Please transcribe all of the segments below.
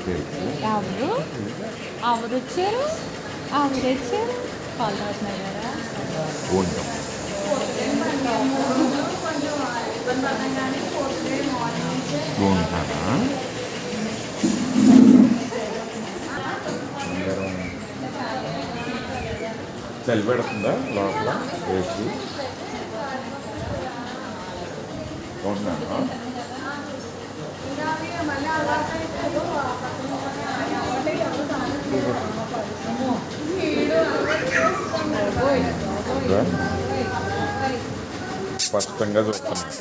ఎవరు ఎవరు వచ్చారు ఎవరు వచ్చారు కాల్ అవుతున్నాయి కదా చలి పెడుతుందా లోపల వేసి ఉంటున్నాను. స్పష్టంగా చూస్తున్నాను.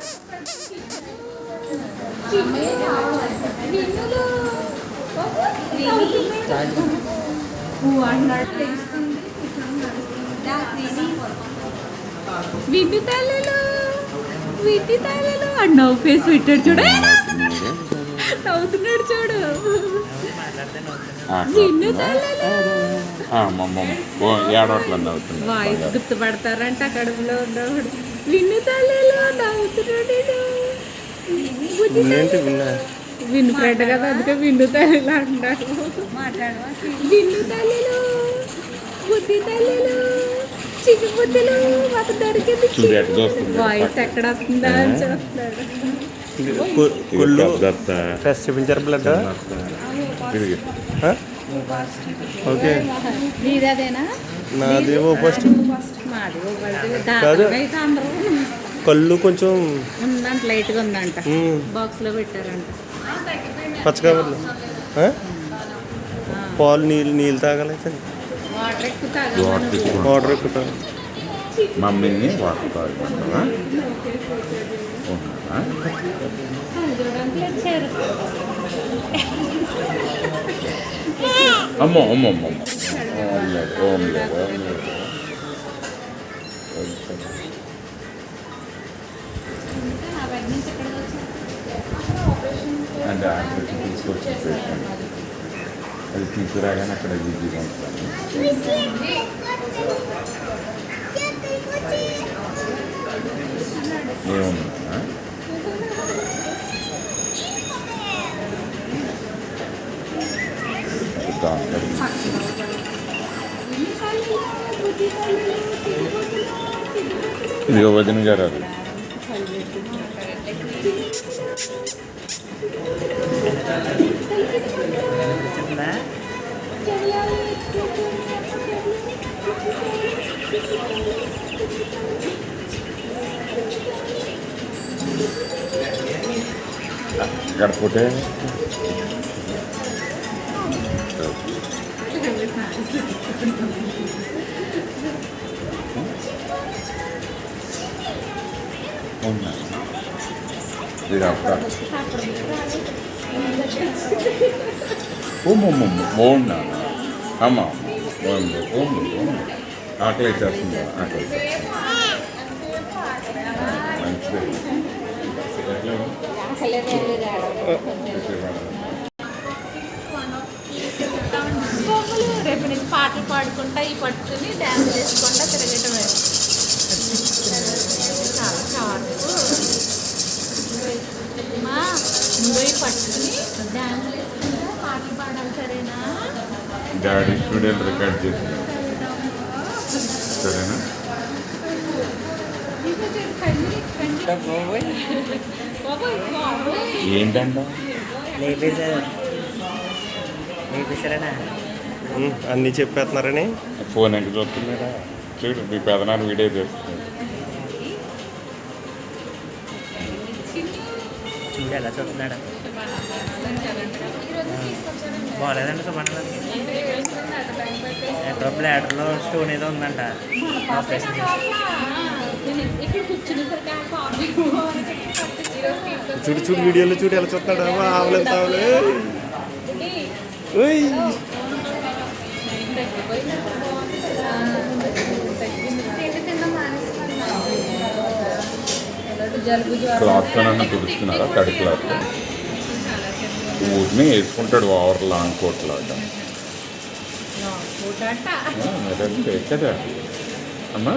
వింటి తల్లులు వింటి తల్లులు నవ్వు ఫేస్ పెట్టాడు చూడు నవ్వుతున్నాడు చూడు విన్ను తల్లులు ఏడవట్లేదు అవుతుంది. వాయిస్ గుర్తుపడతారంట కడుపులో ఉన్నవాడు విన్ను తల్లులు నవ్వుతున్నాడు విన్ను ఫ్రెండ్ కదా అందుకే విన్ను తల్లులు అంటారు. విన్ను తల్లులు బుద్ధి తల్లులు చిన్న బుద్ధులు మాకు దొరికింది. వాయిస్ ఎక్కడ వస్తుందా అని చూస్తున్నాడు. చూపించారు బ్లడ్ ఓకే నీదేనా నాది ఓ ఫస్ట్ మాది అయితే అందరూ కళ్ళు కొంచెం ఉందంట లైట్గా ఉందంట బాక్స్లో పెట్టారంట పచ్చకాయలు పాలు నీళ్ళు తాగాలైతే వాటర్ ఎక్కువ తాగాలి వాటర్ ఎక్కువ తాగాలి. మమ్మీని వాటర్ తాగమంటావా? అమ్మో అమ్మో అమ్మో ఓమ్లేదు ఓమ్లేదు ఓమ్లేదు. అంటే ఆపరేషన్ తీసుకొచ్చి పేషెంట్ అది తీసుకురాగానే అక్కడ ఈజీగా ఉంటాను. ఏముందా ఇదిగో వదిన గారు అది ఇక్కడ ఫోటో ఇది అప్పుడు బాగున్నా అమ్మ బాగుంది బాగుంది బాగుంది. ఆకలి వేసేస్తుంది ఆకలి మంచిది. రేపు నుంచి పాటలు పాడుకుంటా ఈ పట్టుకుని డ్యాన్స్ చేసుకుంటా తిరగటమే చాలా చాటు మా నువ్వు ఈ పట్టుకుని డ్యాన్స్ చేసుకుంటా పాటలు పాడాలి సరేనా? డాడీ స్టూడియో రికార్డ్ చేసింది సరేనా? ఏంటంట అన్నీ చెప్పేస్తున్నారని ఫోన్ ఎక్కడ చూస్తున్నారా? చూడు మీ పెదనాన్న వీడియో చేస్తుంది. చూడు ఎలా చూస్తున్నాడా బాగాలేదండి సుమన్ ఎక్కడో బ్లాడర్లో స్టోన్ ఏదో ఉందంట ఆపరేషన్ చూడు చూడు వీడియోలో చూడు ఎలా చూస్తున్నాడు. ఆవలేదు తావలే క్లాత్తోనన్నా తుడుస్తున్నారా? తడి క్లాత్ ఊరిని వేసుకుంటాడు ఓవర్ లాంగ్ కోట్ లాగా కదా అమ్మా.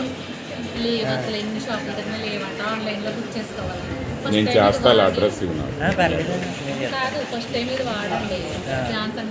లేవు అసలు ఎన్ని షాపుల దగ్గర లేవంట ఆన్లైన్లో బుక్ చేసుకోవాలి. నేను చేస్తా అడ్రస్ ఇవ్వను పర్లేదు నేను చెప్తాను. కాదు ఫస్ట్ టైం ఇది వాడండి ఆ. జాన్సన్